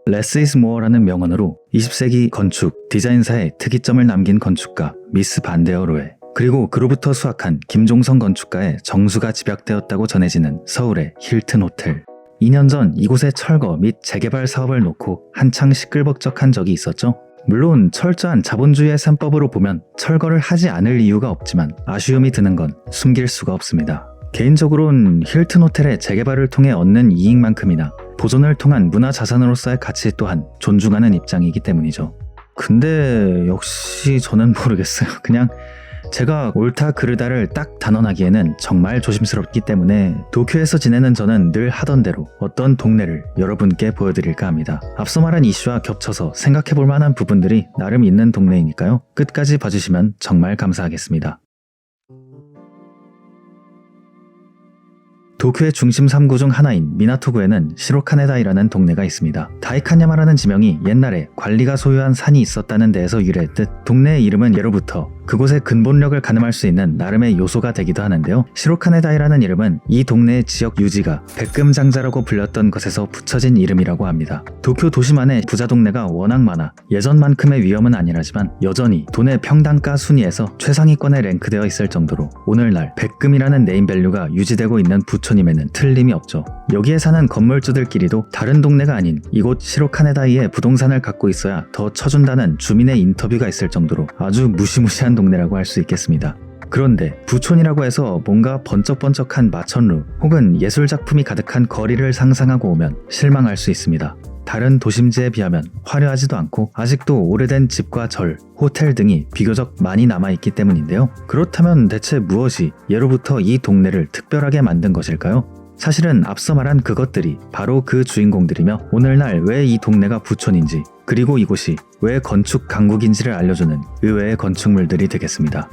Less is more라는 명언으로 20세기 건축, 디자인사의 특이점을 남긴 건축가 미스 반데어로에, 그리고 그로부터 수확한 김종성 건축가의 정수가 집약되었다고 전해지는 서울의 힐튼 호텔. 2년 전 이곳의 철거 및 재개발 사업을 놓고 한창 시끌벅적한 적이 있었죠. 물론 철저한 자본주의의 셈법으로 보면 철거를 하지 않을 이유가 없지만 아쉬움이 드는 건 숨길 수가 없습니다. 개인적으로는 힐튼 호텔의 재개발을 통해 얻는 이익만큼이나 보존을 통한 문화자산으로서의 가치 또한 존중하는 입장이기 때문이죠. 근데 역시 저는 모르겠어요. 그냥 제가 옳다 그르다를 딱 단언하기에는 정말 조심스럽기 때문에 도쿄에서 지내는 저는 늘 하던 대로 어떤 동네를 여러분께 보여드릴까 합니다. 앞서 말한 이슈와 겹쳐서 생각해볼 만한 부분들이 나름 있는 동네이니까요. 끝까지 봐주시면 정말 감사하겠습니다. 도쿄의 중심 3구 중 하나인 미나토구에는 시로카네다이라는 동네가 있습니다. 다이칸야마라는 지명이 옛날에 관리가 소유한 산이 있었다는 데에서 유래했듯 동네의 이름은 예로부터 그곳의 근본력을 가늠할 수 있는 나름의 요소가 되기도 하는데요. 시로카네다이라는 이름은 이 동네의 지역 유지가 백금장자라고 불렸던 것에서 붙여진 이름이라고 합니다. 도쿄 도심안에 부자 동네가 워낙 많아 예전만큼의 위험은 아니라지만 여전히 돈의 평단가 순위에서 최상위권에 랭크되어 있을 정도로 오늘날 백금이라는 네임밸류가 유지되고 있는 부촌임에는 틀림이 없죠. 여기에 사는 건물주들끼리도 다른 동네가 아닌 이곳 시로카네다이에 부동산을 갖고 있어야 더 쳐준다는 주민의 인터뷰가 있을 정도로 아주 무시무시한 동네라고 할 수 있겠습니다. 그런데 부촌이라고 해서 뭔가 번쩍번쩍한 마천루 혹은 예술작품이 가득한 거리를 상상하고 오면 실망할 수 있습니다. 다른 도심지에 비하면 화려하지도 않고 아직도 오래된 집과 절, 호텔 등이 비교적 많이 남아있기 때문인데요. 그렇다면 대체 무엇이 예로부터 이 동네를 특별하게 만든 것일까요? 사실은 앞서 말한 그것들이 바로 그 주인공들이며 오늘날 왜 이 동네가 부촌인지 그리고 이곳이 왜 건축 강국인지를 알려주는 의외의 건축물들이 되겠습니다.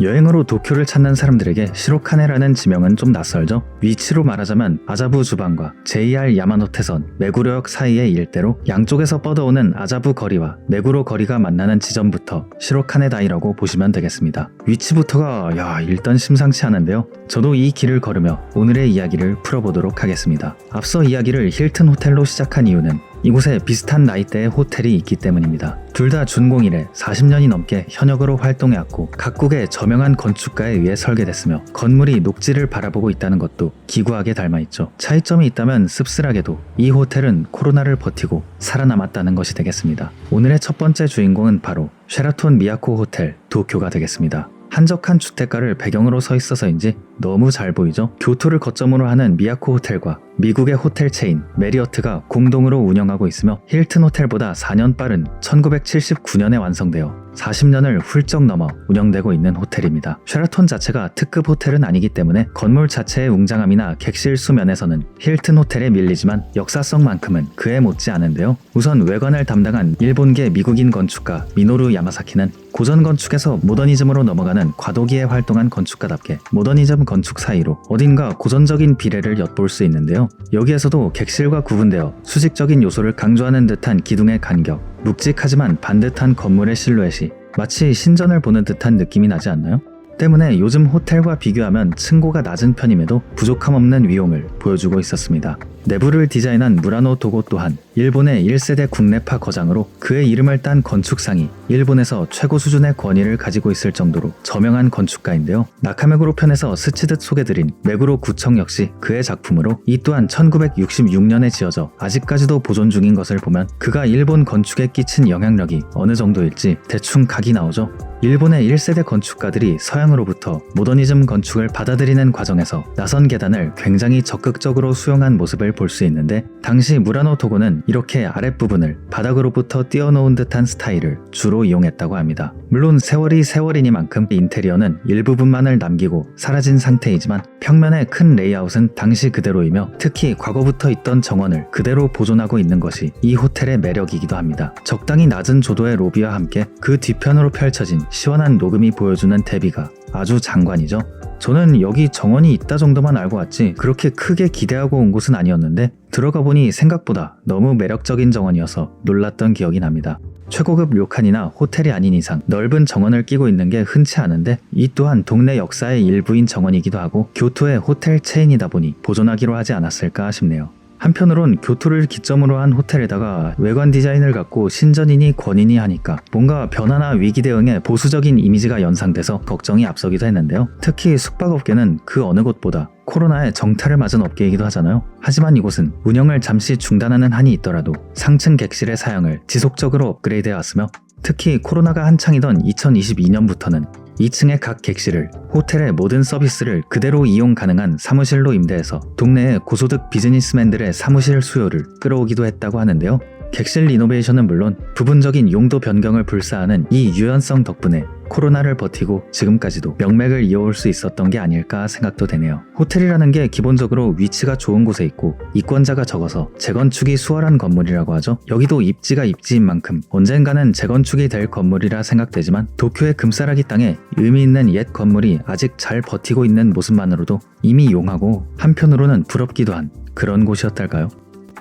여행으로 도쿄를 찾는 사람들에게 시로카네라는 지명은 좀 낯설죠? 위치로 말하자면 아자부 주방과 JR 야마노테선 메구로역 사이의 일대로 양쪽에서 뻗어오는 아자부 거리와 메구로 거리가 만나는 지점부터 시로카네다이라고 보시면 되겠습니다. 위치부터가 일단 심상치 않은데요. 저도 이 길을 걸으며 오늘의 이야기를 풀어보도록 하겠습니다. 앞서 이야기를 힐튼 호텔로 시작한 이유는 이곳에 비슷한 나이대의 호텔이 있기 때문입니다. 둘 다 준공이래 40년이 넘게 현역으로 활동해왔고 각국의 저명한 건축가에 의해 설계됐으며 건물이 녹지를 바라보고 있다는 것도 기구하게 닮아있죠. 차이점이 있다면 씁쓸하게도 이 호텔은 코로나를 버티고 살아남았다는 것이 되겠습니다. 오늘의 첫 번째 주인공은 바로 쉐라톤 미야코 호텔 도쿄가 되겠습니다. 한적한 주택가를 배경으로 서 있어서인지 너무 잘 보이죠? 교토를 거점으로 하는 미야코 호텔과 미국의 호텔 체인 메리어트가 공동으로 운영하고 있으며 힐튼 호텔보다 4년 빠른 1979년에 완성되어 40년을 훌쩍 넘어 운영되고 있는 호텔입니다. 쉐라톤 자체가 특급 호텔은 아니기 때문에 건물 자체의 웅장함이나 객실 수면에서는 힐튼 호텔에 밀리지만 역사성만큼은 그에 못지 않은데요. 우선 외관을 담당한 일본계 미국인 건축가 미노루 야마사키는 고전 건축에서 모더니즘으로 넘어가는 과도기에 활동한 건축가답게 모더니즘 건축 사이로 어딘가 고전적인 비례를 엿볼 수 있는데요. 여기에서도 객실과 구분되어 수직적인 요소를 강조하는 듯한 기둥의 간격, 묵직하지만 반듯한 건물의 실루엣이 마치 신전을 보는 듯한 느낌이 나지 않나요? 때문에 요즘 호텔과 비교하면 층고가 낮은 편임에도 부족함 없는 위용을 보여주고 있었습니다. 내부를 디자인한 무라노 도고 또한 일본의 1세대 국내파 거장으로 그의 이름을 딴 건축상이 일본에서 최고 수준의 권위를 가지고 있을 정도로 저명한 건축가인데요. 나카메구로 편에서 스치듯 소개드린 메구로 구청 역시 그의 작품으로 이 또한 1966년에 지어져 아직까지도 보존 중인 것을 보면 그가 일본 건축에 끼친 영향력이 어느 정도일지 대충 각이 나오죠. 일본의 1세대 건축가들이 서양으로부터 모더니즘 건축을 받아들이는 과정에서 나선 계단을 굉장히 적극적으로 수용한 모습을 볼 수 있는데 당시 무라노 도고는 이렇게 아랫부분을 바닥으로부터 띄워놓은 듯한 스타일을 주로 이용했다고 합니다. 물론 세월이 세월이니만큼 인테리어는 일부분만을 남기고 사라진 상태이지만 평면의 큰 레이아웃은 당시 그대로이며 특히 과거부터 있던 정원을 그대로 보존하고 있는 것이 이 호텔의 매력이기도 합니다. 적당히 낮은 조도의 로비와 함께 그 뒤편으로 펼쳐진 시원한 녹음이 보여주는 대비가 아주 장관이죠. 저는 여기 정원이 있다 정도만 알고 왔지 그렇게 크게 기대하고 온 곳은 아니었는데 들어가 보니 생각보다 너무 매력적인 정원이어서 놀랐던 기억이 납니다. 최고급 료칸이나 호텔이 아닌 이상 넓은 정원을 끼고 있는 게 흔치 않은데 이 또한 동네 역사의 일부인 정원이기도 하고 교토의 호텔 체인이다 보니 보존하기로 하지 않았을까 싶네요. 한편으론 교토를 기점으로 한 호텔에다가 외관 디자인을 갖고 신전이니 권인이 하니까 뭔가 변화나 위기 대응에 보수적인 이미지가 연상돼서 걱정이 앞서기도 했는데요. 특히 숙박업계는 그 어느 곳보다 코로나에 정타를 맞은 업계이기도 하잖아요. 하지만 이곳은 운영을 잠시 중단하는 한이 있더라도 상층 객실의 사양을 지속적으로 업그레이드해왔으며 특히 코로나가 한창이던 2022년부터는 2층의 각 객실을 호텔의 모든 서비스를 그대로 이용 가능한 사무실로 임대해서 동네의 고소득 비즈니스맨들의 사무실 수요를 끌어오기도 했다고 하는데요. 객실 리노베이션은 물론 부분적인 용도 변경을 불사하는 이 유연성 덕분에 코로나를 버티고 지금까지도 명맥을 이어올 수 있었던 게 아닐까 생각도 되네요. 호텔이라는 게 기본적으로 위치가 좋은 곳에 있고 이권자가 적어서 재건축이 수월한 건물이라고 하죠. 여기도 입지가 입지인 만큼 언젠가는 재건축이 될 건물이라 생각되지만 도쿄의 금싸라기 땅에 의미 있는 옛 건물이 아직 잘 버티고 있는 모습만으로도 이미 용하고 한편으로는 부럽기도 한 그런 곳이었달까요?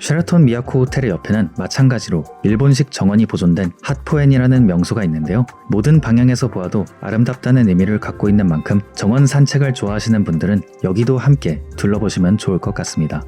쉐라톤 미야코 호텔의 옆에는 마찬가지로 일본식 정원이 보존된 핫포엔이라는 명소가 있는데요. 모든 방향에서 보아도 아름답다는 의미를 갖고 있는 만큼 정원 산책을 좋아하시는 분들은 여기도 함께 둘러보시면 좋을 것 같습니다.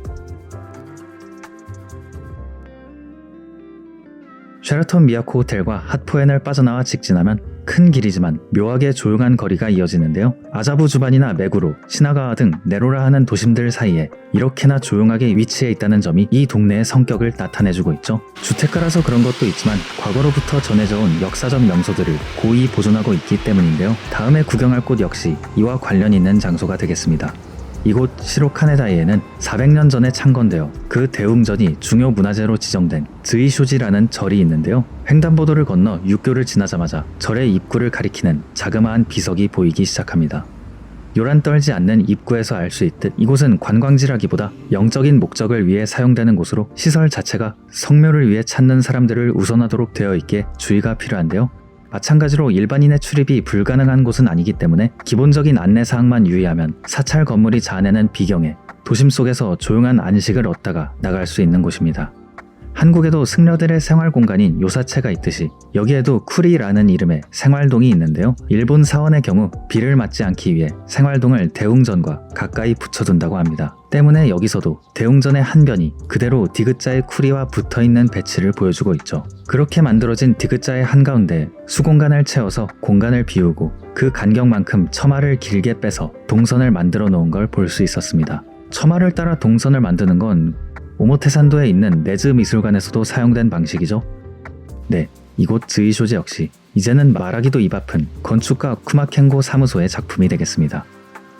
쉐라톤 미야코 호텔과 핫포엔을 빠져나와 직진하면 큰 길이지만 묘하게 조용한 거리가 이어지는데요. 아자부 주반이나 메구로, 시나가와 등 네로라 하는 도심들 사이에 이렇게나 조용하게 위치해 있다는 점이 이 동네의 성격을 나타내주고 있죠. 주택가라서 그런 것도 있지만 과거로부터 전해져 온 역사적 명소들을 고이 보존하고 있기 때문인데요. 다음에 구경할 곳 역시 이와 관련 있는 장소가 되겠습니다. 이곳 시로카네다이에는 400년 전에 창건되어 그 대웅전이 중요 문화재로 지정된 즈이쇼지라는 절이 있는데요. 횡단보도를 건너 육교를 지나자마자 절의 입구를 가리키는 자그마한 비석이 보이기 시작합니다. 요란 떨지 않는 입구에서 알 수 있듯 이곳은 관광지라기보다 영적인 목적을 위해 사용되는 곳으로 시설 자체가 성묘를 위해 찾는 사람들을 우선하도록 되어 있기에 주의가 필요한데요. 마찬가지로 일반인의 출입이 불가능한 곳은 아니기 때문에 기본적인 안내사항만 유의하면 사찰 건물이 자아내는 비경에 도심 속에서 조용한 안식을 얻다가 나갈 수 있는 곳입니다. 한국에도 승려들의 생활 공간인 요사체가 있듯이 여기에도 쿠리라는 이름의 생활동이 있는데요. 일본 사원의 경우 비를 맞지 않기 위해 생활동을 대웅전과 가까이 붙여둔다고 합니다. 때문에 여기서도 대웅전의 한 변이 그대로 디귿자의 쿠리와 붙어있는 배치를 보여주고 있죠. 그렇게 만들어진 디귿자의 한가운데 수공간을 채워서 공간을 비우고 그 간격만큼 처마를 길게 빼서 동선을 만들어 놓은 걸 볼 수 있었습니다. 처마를 따라 동선을 만드는 건 오모테산도에 있는 네즈 미술관에서도 사용된 방식이죠. 네, 이곳 즈이쇼지 역시 이제는 말하기도 입 아픈 건축가 쿠마켄고 사무소의 작품이 되겠습니다.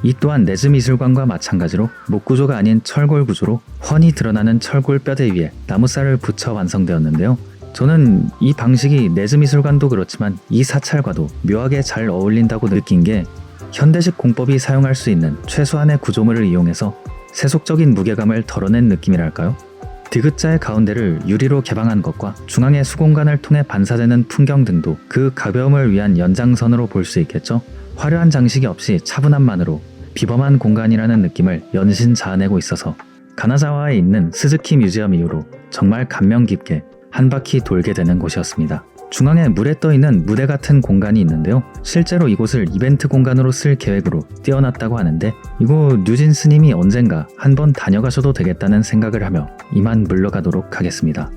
이 또한 네즈 미술관과 마찬가지로 목구조가 아닌 철골 구조로 훤히 드러나는 철골 뼈대 위에 나무살을 붙여 완성되었는데요. 저는 이 방식이 네즈 미술관도 그렇지만 이 사찰과도 묘하게 잘 어울린다고 느낀 게 현대식 공법이 사용할 수 있는 최소한의 구조물을 이용해서 세속적인 무게감을 덜어낸 느낌이랄까요? 디귿자의 가운데를 유리로 개방한 것과 중앙의 수공간을 통해 반사되는 풍경 등도 그 가벼움을 위한 연장선으로 볼 수 있겠죠? 화려한 장식이 없이 차분함만으로 비범한 공간이라는 느낌을 연신 자아내고 있어서 가나자와에 있는 스즈키 뮤지엄 이후로 정말 감명 깊게 한 바퀴 돌게 되는 곳이었습니다. 중앙에 물에 떠있는 무대 같은 공간이 있는데요. 실제로 이곳을 이벤트 공간으로 쓸 계획으로 띄워놨다고 하는데 이곳 뉴진 스님이 언젠가 한번 다녀가셔도 되겠다는 생각을 하며 이만 물러가도록 하겠습니다.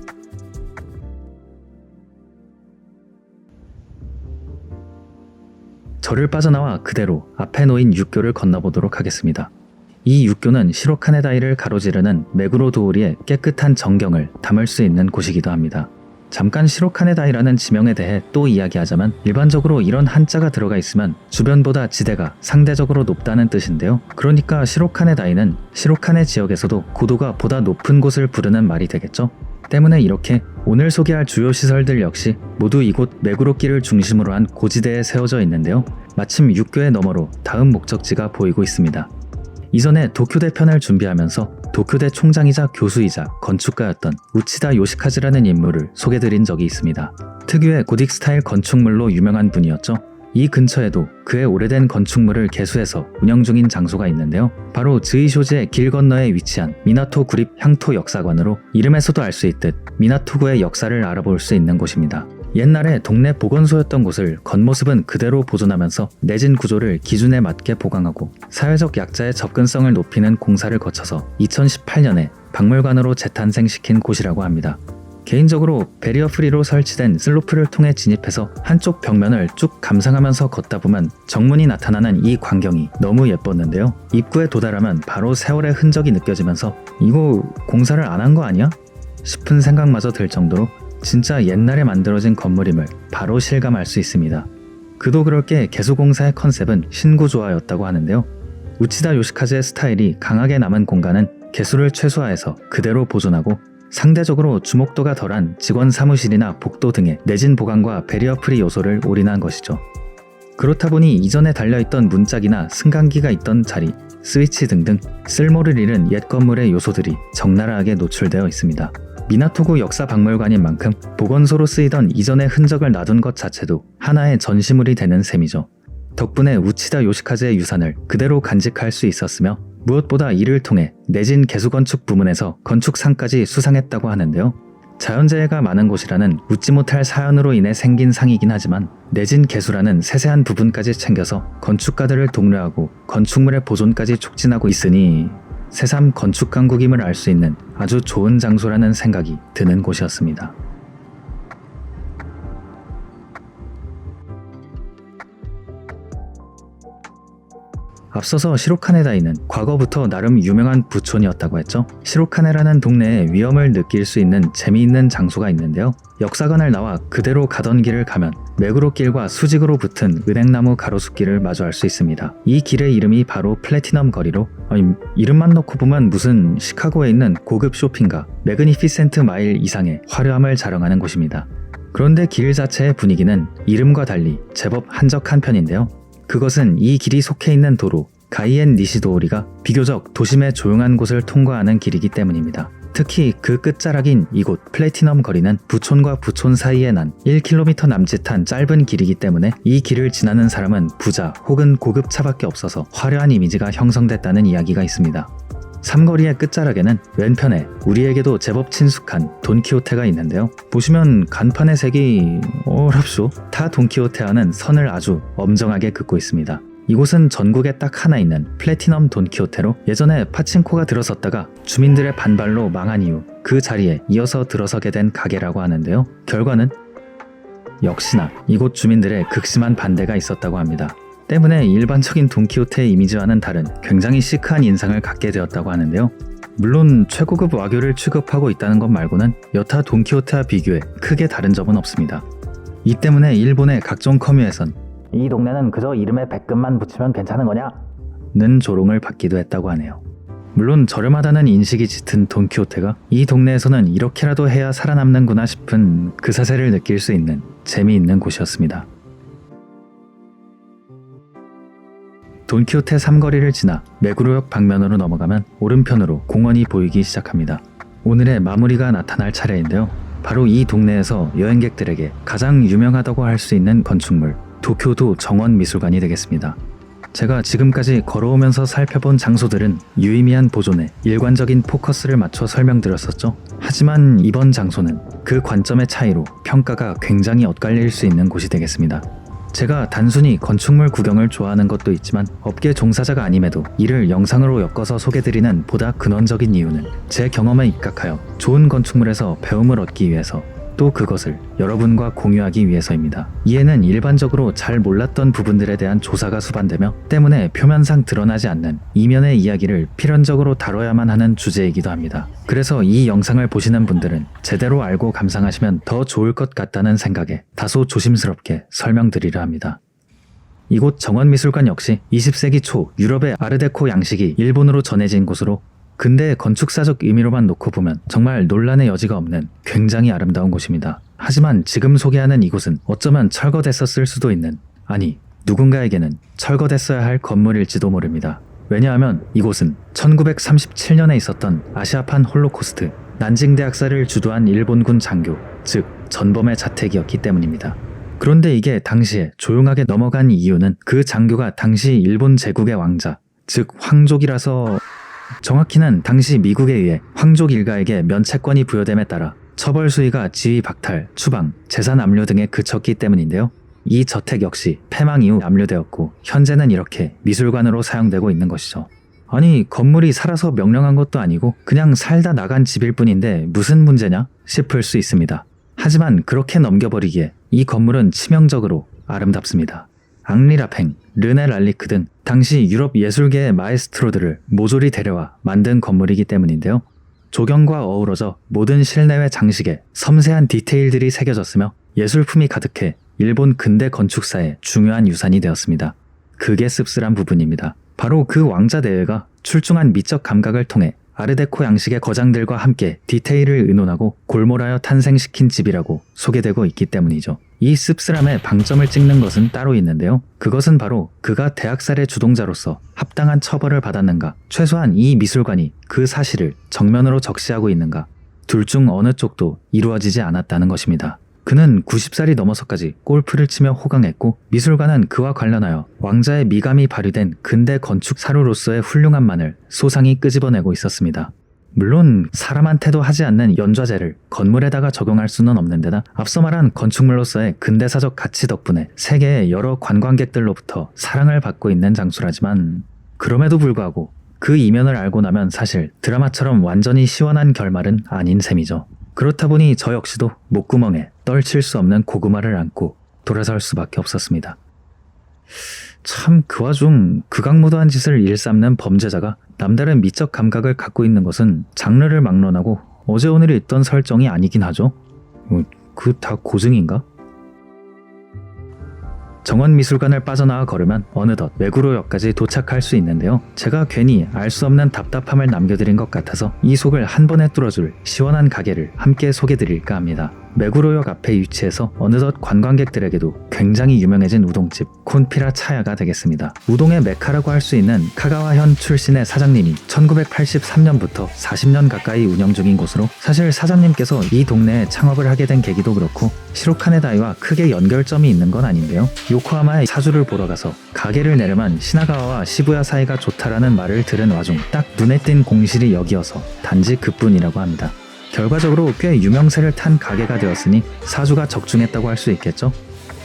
절을 빠져나와 그대로 앞에 놓인 육교를 건너보도록 하겠습니다. 이 육교는 시로카네다이를 가로지르는 메구로 도우리의 깨끗한 정경을 담을 수 있는 곳이기도 합니다. 잠깐 시로카네다이라는 지명에 대해 또 이야기하자면 일반적으로 이런 한자가 들어가 있으면 주변보다 지대가 상대적으로 높다는 뜻인데요. 그러니까 시로카네다이는 시로카네 지역에서도 고도가 보다 높은 곳을 부르는 말이 되겠죠. 때문에 이렇게 오늘 소개할 주요 시설들 역시 모두 이곳 메구로길을 중심으로 한 고지대에 세워져 있는데요. 마침 육교의 너머로 다음 목적지가 보이고 있습니다. 이전에 도쿄대 편을 준비하면서 도쿄대 총장이자 교수이자 건축가였던 우치다 요시카즈라는 인물을 소개드린 적이 있습니다. 특유의 고딕 스타일 건축물로 유명한 분이었죠. 이 근처에도 그의 오래된 건축물을 개수해서 운영 중인 장소가 있는데요. 바로 즈이쇼지의 길 건너에 위치한 미나토 구립 향토 역사관으로 이름에서도 알 수 있듯 미나토구의 역사를 알아볼 수 있는 곳입니다. 옛날에 동네 보건소였던 곳을 겉모습은 그대로 보존하면서 내진 구조를 기준에 맞게 보강하고 사회적 약자의 접근성을 높이는 공사를 거쳐서 2018년에 박물관으로 재탄생시킨 곳이라고 합니다. 개인적으로 베리어 프리로 설치된 슬로프를 통해 진입해서 한쪽 벽면을 쭉 감상하면서 걷다 보면 정문이 나타나는 이 광경이 너무 예뻤는데요. 입구에 도달하면 바로 세월의 흔적이 느껴지면서 이거 공사를 안 한 거 아니야? 싶은 생각마저 들 정도로 진짜 옛날에 만들어진 건물임을 바로 실감할 수 있습니다. 그도 그럴 게 개수공사의 컨셉은 신구조화였다고 하는데요. 우치다 요시카즈의 스타일이 강하게 남은 공간은 개수를 최소화해서 그대로 보존하고 상대적으로 주목도가 덜한 직원 사무실이나 복도 등의 내진 보강과 베리어 프리 요소를 올인한 것이죠. 그렇다 보니 이전에 달려있던 문짝이나 승강기가 있던 자리, 스위치 등등 쓸모를 잃은 옛 건물의 요소들이 적나라하게 노출되어 있습니다. 미나토구 역사박물관인 만큼 보건소로 쓰이던 이전의 흔적을 놔둔 것 자체도 하나의 전시물이 되는 셈이죠. 덕분에 우치다 요시카즈의 유산을 그대로 간직할 수 있었으며 무엇보다 이를 통해 내진 개수건축 부문에서 건축상까지 수상했다고 하는데요. 자연재해가 많은 곳이라는 웃지 못할 사연으로 인해 생긴 상이긴 하지만 내진 개수라는 세세한 부분까지 챙겨서 건축가들을 독려하고 건축물의 보존까지 촉진하고 있으니 새삼 건축 강국임을 알 수 있는 아주 좋은 장소라는 생각이 드는 곳이었습니다. 앞서서 시로카네다이는 과거부터 나름 유명한 부촌이었다고 했죠. 시로카네라는 동네에 위험을 느낄 수 있는 재미있는 장소가 있는데요. 역사관을 나와 그대로 가던 길을 가면 메구로길과 수직으로 붙은 은행나무 가로수길을 마주할 수 있습니다. 이 길의 이름이 바로 플래티넘 거리로 이름만 놓고 보면 무슨 시카고에 있는 고급 쇼핑가 매그니피센트 마일 이상의 화려함을 자랑하는 곳입니다. 그런데 길 자체의 분위기는 이름과 달리 제법 한적한 편인데요. 그것은 이 길이 속해 있는 도로 가이엔 니시도오리가 비교적 도심의 조용한 곳을 통과하는 길이기 때문입니다. 특히 그 끝자락인 이곳 플래티넘 거리는 부촌과 부촌 사이에 난 1km 남짓한 짧은 길이기 때문에 이 길을 지나는 사람은 부자 혹은 고급 차밖에 없어서 화려한 이미지가 형성됐다는 이야기가 있습니다. 삼거리의 끝자락에는 왼편에 우리에게도 제법 친숙한 돈키호테가 있는데요. 보시면 간판의 색이 어렵쇼? 타 돈키호테와는 선을 아주 엄정하게 긋고 있습니다. 이곳은 전국에 딱 하나 있는 플래티넘 돈키호테로 예전에 파친코가 들어섰다가 주민들의 반발로 망한 이후 그 자리에 이어서 들어서게 된 가게라고 하는데요. 결과는 역시나 이곳 주민들의 극심한 반대가 있었다고 합니다. 때문에 일반적인 돈키호테의 이미지와는 다른 굉장히 시크한 인상을 갖게 되었다고 하는데요. 물론 최고급 와규를 취급하고 있다는 것 말고는 여타 돈키호테와 비교해 크게 다른 점은 없습니다. 이 때문에 일본의 각종 커뮤에선 이 동네는 그저 이름에 백금만 붙이면 괜찮은 거냐? 는 조롱을 받기도 했다고 하네요. 물론 저렴하다는 인식이 짙은 돈키호테가 이 동네에서는 이렇게라도 해야 살아남는구나 싶은 그 사세를 느낄 수 있는 재미있는 곳이었습니다. 돈키호테 삼거리를 지나 메구로역 방면으로 넘어가면 오른편으로 공원이 보이기 시작합니다. 오늘의 마무리가 나타날 차례인데요. 바로 이 동네에서 여행객들에게 가장 유명하다고 할 수 있는 건축물 도쿄도 정원미술관이 되겠습니다. 제가 지금까지 걸어오면서 살펴본 장소들은 유의미한 보존에 일관적인 포커스를 맞춰 설명드렸었죠. 하지만 이번 장소는 그 관점의 차이로 평가가 굉장히 엇갈릴 수 있는 곳이 되겠습니다. 제가 단순히 건축물 구경을 좋아하는 것도 있지만 업계 종사자가 아님에도 이를 영상으로 엮어서 소개드리는 보다 근원적인 이유는 제 경험에 입각하여 좋은 건축물에서 배움을 얻기 위해서 또 그것을 여러분과 공유하기 위해서입니다. 이에는 일반적으로 잘 몰랐던 부분들에 대한 조사가 수반되며 때문에 표면상 드러나지 않는 이면의 이야기를 필연적으로 다뤄야만 하는 주제이기도 합니다. 그래서 이 영상을 보시는 분들은 제대로 알고 감상하시면 더 좋을 것 같다는 생각에 다소 조심스럽게 설명드리려 합니다. 이곳 정원미술관 역시 20세기 초 유럽의 아르데코 양식이 일본으로 전해진 곳으로 근대 건축사적 의미로만 놓고 보면 정말 논란의 여지가 없는 굉장히 아름다운 곳입니다. 하지만 지금 소개하는 이곳은 어쩌면 철거됐었을 수도 있는, 아니 누군가에게는 철거됐어야 할 건물일지도 모릅니다. 왜냐하면 이곳은 1937년에 있었던 아시아판 홀로코스트 난징대학살을 주도한 일본군 장교, 즉 전범의 자택이었기 때문입니다. 그런데 이게 당시에 조용하게 넘어간 이유는 그 장교가 당시 일본 제국의 왕자, 즉 황족이라서 정확히는 당시 미국에 의해 황족 일가에게 면책권이 부여됨에 따라 처벌 수위가 지위 박탈, 추방, 재산 압류 등에 그쳤기 때문인데요. 이 저택 역시 폐망 이후 압류되었고 현재는 이렇게 미술관으로 사용되고 있는 것이죠. 아니, 건물이 살아서 명령한 것도 아니고 그냥 살다 나간 집일 뿐인데 무슨 문제냐 싶을 수 있습니다. 하지만 그렇게 넘겨버리기에 이 건물은 치명적으로 아름답습니다. 앙리 라팽, 르네 랄리크 등 당시 유럽 예술계의 마에스트로들을 모조리 데려와 만든 건물이기 때문인데요. 조경과 어우러져 모든 실내외 장식에 섬세한 디테일들이 새겨졌으며 예술품이 가득해 일본 근대 건축사의 중요한 유산이 되었습니다. 그게 씁쓸한 부분입니다. 바로 그 왕자 대회가 출중한 미적 감각을 통해 아르데코 양식의 거장들과 함께 디테일을 의논하고 골몰하여 탄생시킨 집이라고 소개되고 있기 때문이죠. 이 씁쓸함에 방점을 찍는 것은 따로 있는데요. 그것은 바로 그가 대학살의 주동자로서 합당한 처벌을 받았는가, 최소한 이 미술관이 그 사실을 정면으로 적시하고 있는가, 둘 중 어느 쪽도 이루어지지 않았다는 것입니다. 그는 90살이 넘어서까지 골프를 치며 호강했고 미술관은 그와 관련하여 왕자의 미감이 발휘된 근대 건축 사료로서의 훌륭함만을 소상히 끄집어내고 있었습니다. 물론 사람한테도 하지 않는 연좌제를 건물에다가 적용할 수는 없는 데다 앞서 말한 건축물로서의 근대사적 가치 덕분에 세계의 여러 관광객들로부터 사랑을 받고 있는 장소라지만 그럼에도 불구하고 그 이면을 알고 나면 사실 드라마처럼 완전히 시원한 결말은 아닌 셈이죠. 그렇다 보니 저 역시도 목구멍에 떨칠 수 없는 고구마를 안고 돌아설 수밖에 없었습니다. 참 그 와중 극악무도한 짓을 일삼는 범죄자가 남다른 미적 감각을 갖고 있는 것은 장르를 막론하고 어제 오늘이 있던 설정이 아니긴 하죠. 그 다 고증인가? 정원미술관을 빠져나와 걸으면 어느덧 메구로역까지 도착할 수 있는데요. 제가 괜히 알 수 없는 답답함을 남겨드린 것 같아서 이 속을 한 번에 뚫어줄 시원한 가게를 함께 소개드릴까 합니다. 메구로역 앞에 위치해서 어느덧 관광객들에게도 굉장히 유명해진 우동집 콘피라 차야가 되겠습니다. 우동의 메카라고 할 수 있는 카가와현 출신의 사장님이 1983년부터 40년 가까이 운영 중인 곳으로, 사실 사장님께서 이 동네에 창업을 하게 된 계기도 그렇고 시로카네다이와 크게 연결점이 있는 건 아닌데요. 요코하마에 사주를 보러 가서 가게를 내려면 시나가와와 시부야 사이가 좋다라는 말을 들은 와중 딱 눈에 띈 공실이 여기여서 단지 그뿐이라고 합니다. 결과적으로 꽤 유명세를 탄 가게가 되었으니 사주가 적중했다고 할 수 있겠죠.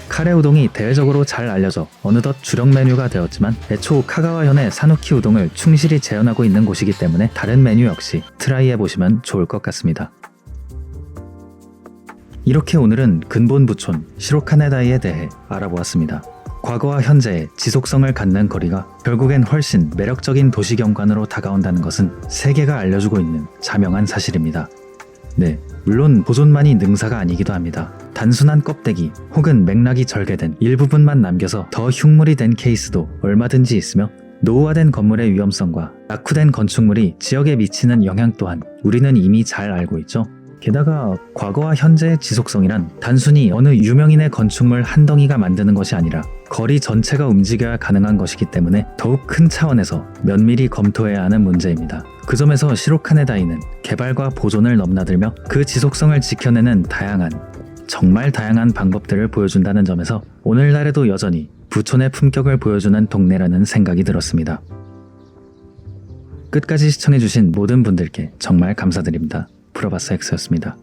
카레 우동이 대외적으로 잘 알려져 어느덧 주력 메뉴가 되었지만 애초 카가와현의 사누키 우동을 충실히 재현하고 있는 곳이기 때문에 다른 메뉴 역시 트라이해보시면 좋을 것 같습니다. 이렇게 오늘은 근본 부촌 시로카네다이에 대해 알아보았습니다. 과거와 현재의 지속성을 갖는 거리가 결국엔 훨씬 매력적인 도시경관으로 다가온다는 것은 세계가 알려주고 있는 자명한 사실입니다. 네, 물론 보존만이 능사가 아니기도 합니다. 단순한 껍데기 혹은 맥락이 절개된 일부분만 남겨서 더 흉물이 된 케이스도 얼마든지 있으며 노후화된 건물의 위험성과 낙후된 건축물이 지역에 미치는 영향 또한 우리는 이미 잘 알고 있죠. 게다가 과거와 현재의 지속성이란 단순히 어느 유명인의 건축물 한 덩이가 만드는 것이 아니라 거리 전체가 움직여야 가능한 것이기 때문에 더욱 큰 차원에서 면밀히 검토해야 하는 문제입니다. 그 점에서 시로카네다이는 개발과 보존을 넘나들며 그 지속성을 지켜내는 정말 다양한 방법들을 보여준다는 점에서 오늘날에도 여전히 부촌의 품격을 보여주는 동네라는 생각이 들었습니다. 끝까지 시청해주신 모든 분들께 정말 감사드립니다. 프로바스 X였습니다.